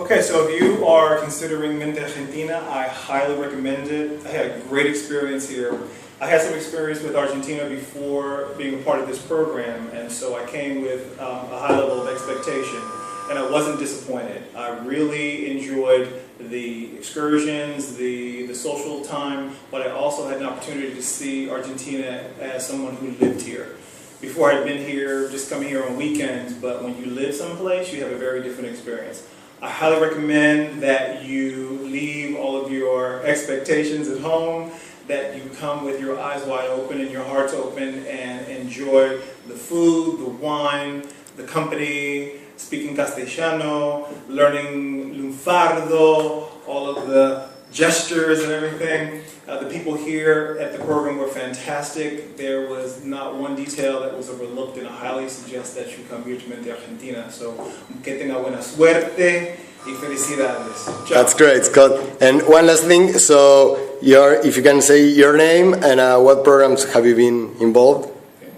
Okay, so if you are considering Mente Argentina, I highly recommend it. I had a great experience here. I had some experience with Argentina before being a part of this program, and so I came with a high level of expectation, and I wasn't disappointed. I really enjoyed the excursions, the social time, but I also had an opportunity to see Argentina as someone who lived here. Before I'd been here, just coming here on weekends, but when you live someplace, you have a very different experience. I highly recommend that you leave all of your expectations at home, that you come with your eyes wide open and your hearts open and enjoy the food, the wine, the company, speaking castellano, learning lunfardo, all of the gestures and everything. The people here at the program were fantastic. There was not one detail that was overlooked, and I highly suggest that you come here to Mente Argentina. So, que tenga buena suerte y felicidades. Ciao. That's great, Scott. And one last thing, so if you can say your name and what programs have you been involved? Okay.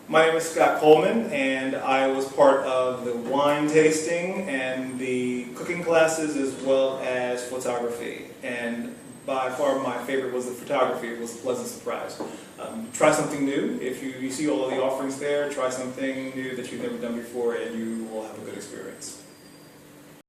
My name is Scott Coleman, and I was part of the wine tasting and the cooking classes as well as photography. And by far my favorite was the photography. It was a pleasant surprise. Try something new. If you see all of the offerings there, try something new that you've never done before, and you will have a good experience.